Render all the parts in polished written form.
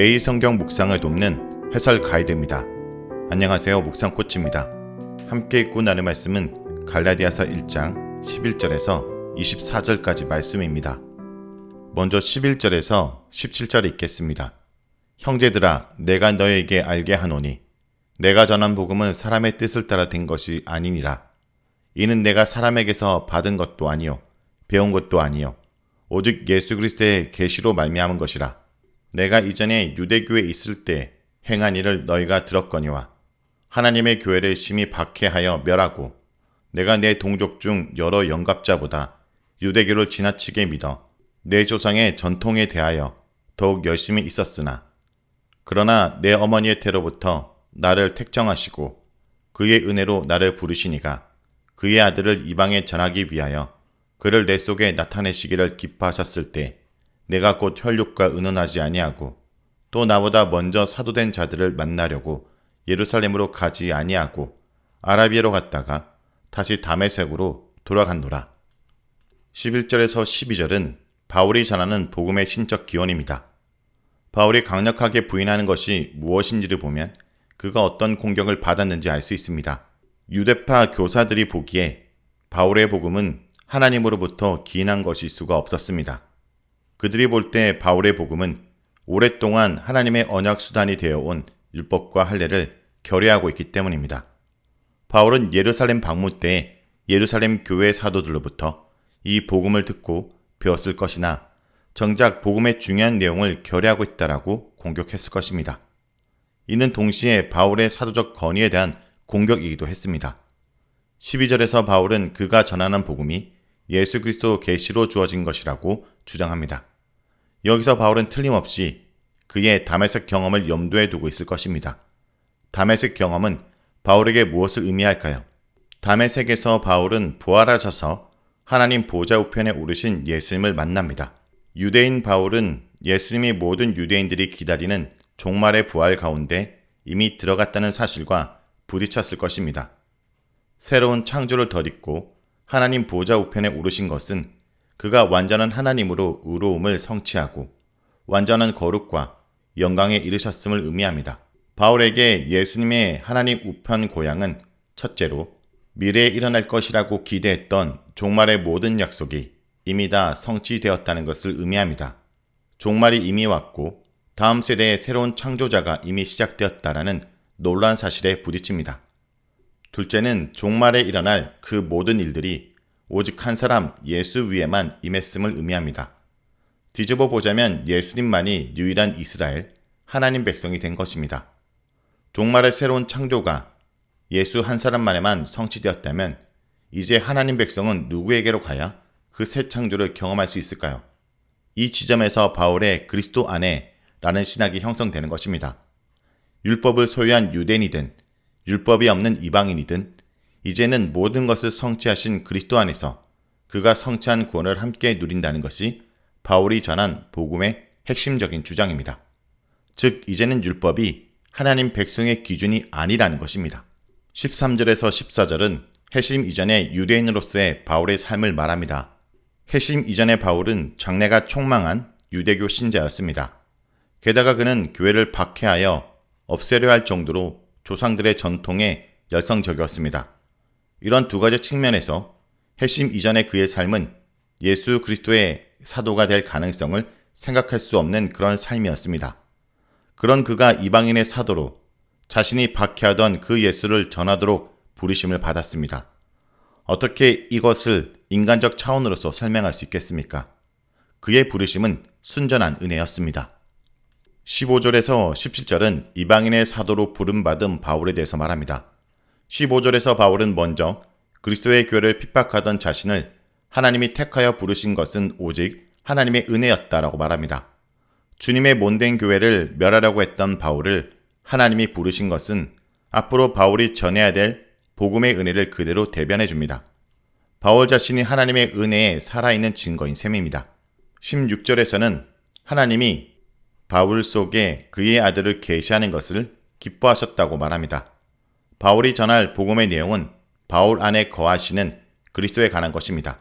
매일 성경 묵상을 돕는 해설 가이드입니다. 안녕하세요. 묵상 코치입니다. 함께 읽고 나눌 말씀은 갈라디아서 1장 11절에서 24절까지 말씀입니다. 먼저 11절에서 17절 읽겠습니다. 형제들아, 내가 너에게 알게 하노니 내가 전한 복음은 사람의 뜻을 따라 된 것이 아니니라. 이는 내가 사람에게서 받은 것도 아니요 배운 것도 아니요 오직 예수 그리스도의 계시로 말미암은 것이라. 내가 이전에 유대교에 있을 때 행한 일을 너희가 들었거니와 하나님의 교회를 심히 박해하여 멸하고 내가 내 동족 중 여러 영갑자보다 유대교를 지나치게 믿어 내 조상의 전통에 대하여 더욱 열심히 있었으나 그러나 내 어머니의 태로부터 나를 택정하시고 그의 은혜로 나를 부르시니가 그의 아들을 이방에 전하기 위하여 그를 내 속에 나타내시기를 기뻐하셨을 때 내가 곧 혈육과 의논하지 아니하고 또 나보다 먼저 사도된 자들을 만나려고 예루살렘으로 가지 아니하고 아라비아로 갔다가 다시 다메섹으로 돌아간노라. 11절에서 12절은 바울이 전하는 복음의 신적 기원입니다. 바울이 강력하게 부인하는 것이 무엇인지를 보면 그가 어떤 공격을 받았는지 알 수 있습니다. 유대파 교사들이 보기에 바울의 복음은 하나님으로부터 기인한 것일 수가 없었습니다. 그들이 볼 때 바울의 복음은 오랫동안 하나님의 언약 수단이 되어온 율법과 할례를 결여하고 있기 때문입니다. 바울은 예루살렘 방문 때 예루살렘 교회 사도들로부터 이 복음을 듣고 배웠을 것이나 정작 복음의 중요한 내용을 결여하고 있다라고 공격했을 것입니다. 이는 동시에 바울의 사도적 권위에 대한 공격이기도 했습니다. 12절에서 바울은 그가 전하는 복음이 예수 그리스도 계시로 주어진 것이라고 주장합니다. 여기서 바울은 틀림없이 그의 다메섹 경험을 염두에 두고 있을 것입니다. 다메섹 경험은 바울에게 무엇을 의미할까요? 다메섹에서 바울은 부활하셔서 하나님 보좌 우편에 오르신 예수님을 만납니다. 유대인 바울은 예수님이 모든 유대인들이 기다리는 종말의 부활 가운데 이미 들어갔다는 사실과 부딪혔을 것입니다. 새로운 창조를 덧입고 하나님 보좌 우편에 오르신 것은 그가 완전한 하나님으로 의로움을 성취하고 완전한 거룩과 영광에 이르셨음을 의미합니다. 바울에게 예수님의 하나님 우편 고향은 첫째로 미래에 일어날 것이라고 기대했던 종말의 모든 약속이 이미 다 성취되었다는 것을 의미합니다. 종말이 이미 왔고 다음 세대의 새로운 창조자가 이미 시작되었다라는 놀라운 사실에 부딪힙니다. 둘째는 종말에 일어날 그 모든 일들이 오직 한 사람 예수 위에만 임했음을 의미합니다. 뒤집어 보자면 예수님만이 유일한 이스라엘, 하나님 백성이 된 것입니다. 종말의 새로운 창조가 예수 한 사람만에만 성취되었다면 이제 하나님 백성은 누구에게로 가야 그 새 창조를 경험할 수 있을까요? 이 지점에서 바울의 그리스도 안에 라는 신학이 형성되는 것입니다. 율법을 소유한 유대인이든 율법이 없는 이방인이든 이제는 모든 것을 성취하신 그리스도 안에서 그가 성취한 구원을 함께 누린다는 것이 바울이 전한 복음의 핵심적인 주장입니다. 즉 이제는 율법이 하나님 백성의 기준이 아니라는 것입니다. 13절에서 14절은 회심 이전의 유대인으로서의 바울의 삶을 말합니다. 회심 이전의 바울은 장래가 촉망한 유대교 신자였습니다. 게다가 그는 교회를 박해하여 없애려 할 정도로 조상들의 전통에 열성적이었습니다. 이런 두 가지 측면에서 회심 이전의 그의 삶은 예수 그리스도의 사도가 될 가능성을 생각할 수 없는 그런 삶이었습니다. 그런 그가 이방인의 사도로 자신이 박해하던 그 예수를 전하도록 부르심을 받았습니다. 어떻게 이것을 인간적 차원으로서 설명할 수 있겠습니까? 그의 부르심은 순전한 은혜였습니다. 15절에서 17절은 이방인의 사도로 부름받은 바울에 대해서 말합니다. 15절에서 바울은 먼저 그리스도의 교회를 핍박하던 자신을 하나님이 택하여 부르신 것은 오직 하나님의 은혜였다라고 말합니다. 주님의 몸된 교회를 멸하려고 했던 바울을 하나님이 부르신 것은 앞으로 바울이 전해야 될 복음의 은혜를 그대로 대변해 줍니다. 바울 자신이 하나님의 은혜에 살아있는 증거인 셈입니다. 16절에서는 하나님이 바울 속에 그의 아들을 계시하는 것을 기뻐하셨다고 말합니다. 바울이 전할 복음의 내용은 바울 안에 거하시는 그리스도에 관한 것입니다.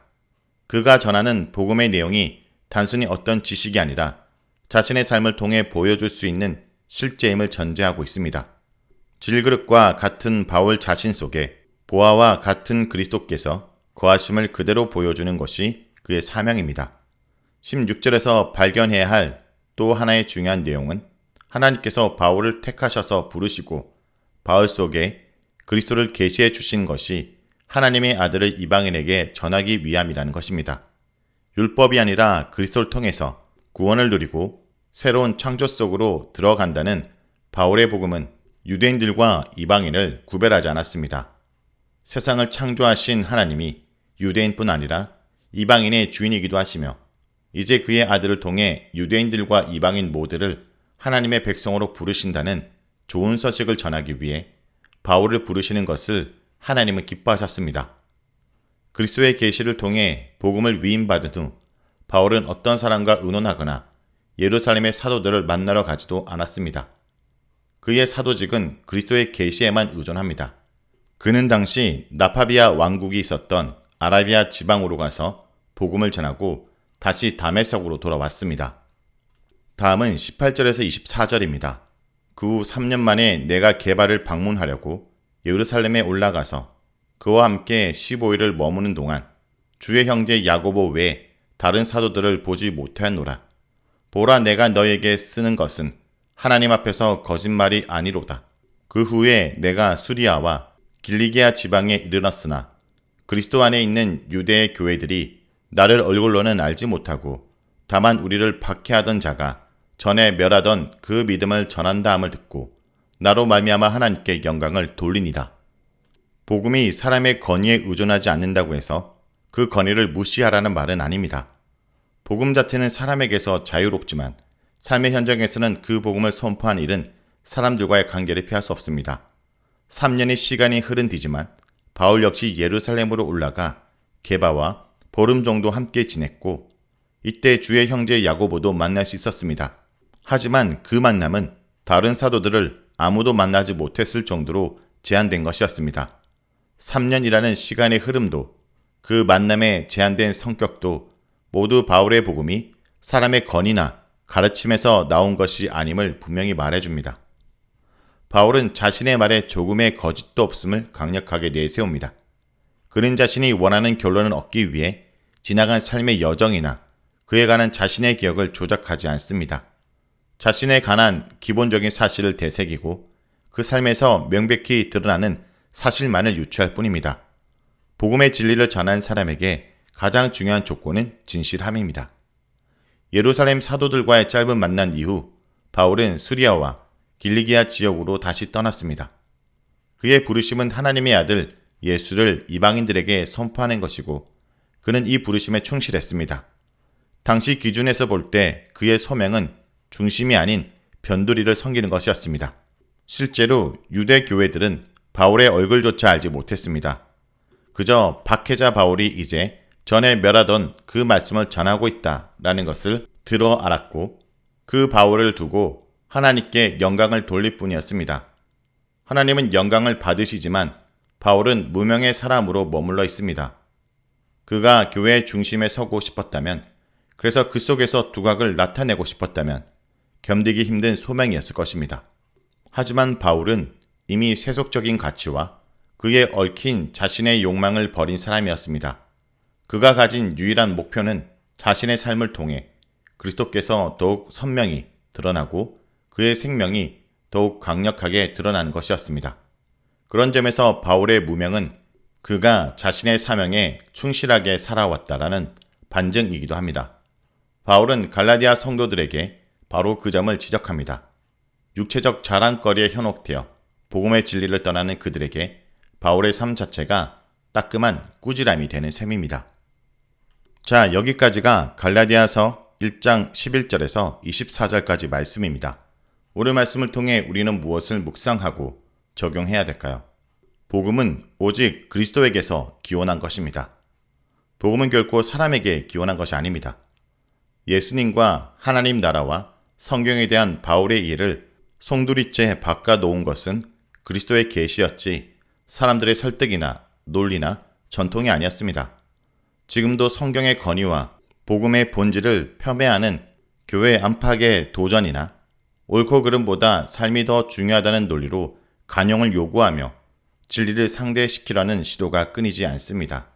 그가 전하는 복음의 내용이 단순히 어떤 지식이 아니라 자신의 삶을 통해 보여줄 수 있는 실제임을 전제하고 있습니다. 질그릇과 같은 바울 자신 속에 보아와 같은 그리스도께서 거하심을 그대로 보여주는 것이 그의 사명입니다. 16절에서 발견해야 할 또 하나의 중요한 내용은 하나님께서 바울을 택하셔서 부르시고 바울 속에 그리스도를 계시해 주신 것이 하나님의 아들을 이방인에게 전하기 위함이라는 것입니다. 율법이 아니라 그리스도를 통해서 구원을 누리고 새로운 창조 속으로 들어간다는 바울의 복음은 유대인들과 이방인을 구별하지 않았습니다. 세상을 창조하신 하나님이 유대인뿐 아니라 이방인의 주인이기도 하시며 이제 그의 아들을 통해 유대인들과 이방인 모두를 하나님의 백성으로 부르신다는 좋은 소식을 전하기 위해 바울을 부르시는 것을 하나님은 기뻐하셨습니다. 그리스도의 계시를 통해 복음을 위임받은 후 바울은 어떤 사람과 의논하거나 예루살렘의 사도들을 만나러 가지도 않았습니다. 그의 사도직은 그리스도의 계시에만 의존합니다. 그는 당시 나파비아 왕국이 있었던 아라비아 지방으로 가서 복음을 전하고 다시 다메섹으로 돌아왔습니다. 다음은 18절에서 24절입니다. 그 후 3년 만에 내가 게바를 방문하려고 예루살렘에 올라가서 그와 함께 15일을 머무는 동안 주의 형제 야고보 외에 다른 사도들을 보지 못하였노라. 보라, 내가 너에게 쓰는 것은 하나님 앞에서 거짓말이 아니로다. 그 후에 내가 수리아와 길리기아 지방에 이르렀으나 그리스도 안에 있는 유대의 교회들이 나를 얼굴로는 알지 못하고 다만 우리를 박해하던 자가 전에 멸하던 그 믿음을 전한다 함을 듣고 나로 말미암아 하나님께 영광을 돌리니라. 복음이 사람의 건의에 의존하지 않는다고 해서 그 건의를 무시하라는 말은 아닙니다. 복음 자체는 사람에게서 자유롭지만 삶의 현장에서는 그 복음을 선포한 일은 사람들과의 관계를 피할 수 없습니다. 3년의 시간이 흐른 뒤지만 바울 역시 예루살렘으로 올라가 게바와 보름 정도 함께 지냈고 이때 주의 형제 야고보도 만날 수 있었습니다. 하지만 그 만남은 다른 사도들을 아무도 만나지 못했을 정도로 제한된 것이었습니다. 3년이라는 시간의 흐름도 그 만남의 제한된 성격도 모두 바울의 복음이 사람의 건의나 가르침에서 나온 것이 아님을 분명히 말해줍니다. 바울은 자신의 말에 조금의 거짓도 없음을 강력하게 내세웁니다. 그는 자신이 원하는 결론을 얻기 위해 지나간 삶의 여정이나 그에 관한 자신의 기억을 조작하지 않습니다. 자신에 관한 기본적인 사실을 되새기고 그 삶에서 명백히 드러나는 사실만을 유추할 뿐입니다. 복음의 진리를 전한 사람에게 가장 중요한 조건은 진실함입니다. 예루살렘 사도들과의 짧은 만남 이후 바울은 수리아와 길리기아 지역으로 다시 떠났습니다. 그의 부르심은 하나님의 아들 예수를 이방인들에게 선포하는 것이고 그는 이 부르심에 충실했습니다. 당시 기준에서 볼 때 그의 소명은 중심이 아닌 변두리를 섬기는 것이었습니다. 실제로 유대 교회들은 바울의 얼굴조차 알지 못했습니다. 그저 박해자 바울이 이제 전에 멸하던 그 말씀을 전하고 있다라는 것을 들어 알았고 그 바울을 두고 하나님께 영광을 돌릴 뿐이었습니다. 하나님은 영광을 받으시지만 바울은 무명의 사람으로 머물러 있습니다. 그가 교회의 중심에 서고 싶었다면, 그래서 그 속에서 두각을 나타내고 싶었다면 견디기 힘든 소명이었을 것입니다. 하지만 바울은 이미 세속적인 가치와 그에 얽힌 자신의 욕망을 버린 사람이었습니다. 그가 가진 유일한 목표는 자신의 삶을 통해 그리스도께서 더욱 선명히 드러나고 그의 생명이 더욱 강력하게 드러나는 것이었습니다. 그런 점에서 바울의 무명은 그가 자신의 사명에 충실하게 살아왔다라는 반증이기도 합니다. 바울은 갈라디아 성도들에게 바로 그 점을 지적합니다. 육체적 자랑거리에 현혹되어 복음의 진리를 떠나는 그들에게 바울의 삶 자체가 따끔한 꾸지람이 되는 셈입니다. 자, 여기까지가 갈라디아서 1장 11절에서 24절까지 말씀입니다. 오늘 말씀을 통해 우리는 무엇을 묵상하고 적용해야 될까요? 복음은 오직 그리스도에게서 기원한 것입니다. 복음은 결코 사람에게 기원한 것이 아닙니다. 예수님과 하나님 나라와 성경에 대한 바울의 이해를 송두리째 바꿔 놓은 것은 그리스도의 계시였지 사람들의 설득이나 논리나 전통이 아니었습니다. 지금도 성경의 건의와 복음의 본질을 폄훼하는 교회 안팎의 도전이나 옳고 그름보다 삶이 더 중요하다는 논리로 간용을 요구하며 진리를 상대시키려는 시도가 끊이지 않습니다.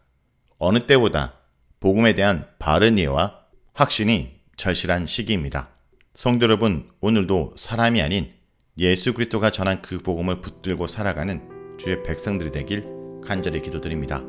어느 때보다 복음에 대한 바른 이해와 확신이 절실한 시기입니다. 성도 여러분, 오늘도 사람이 아닌 예수 그리스도가 전한 그 복음을 붙들고 살아가는 주의 백성들이 되길 간절히 기도드립니다.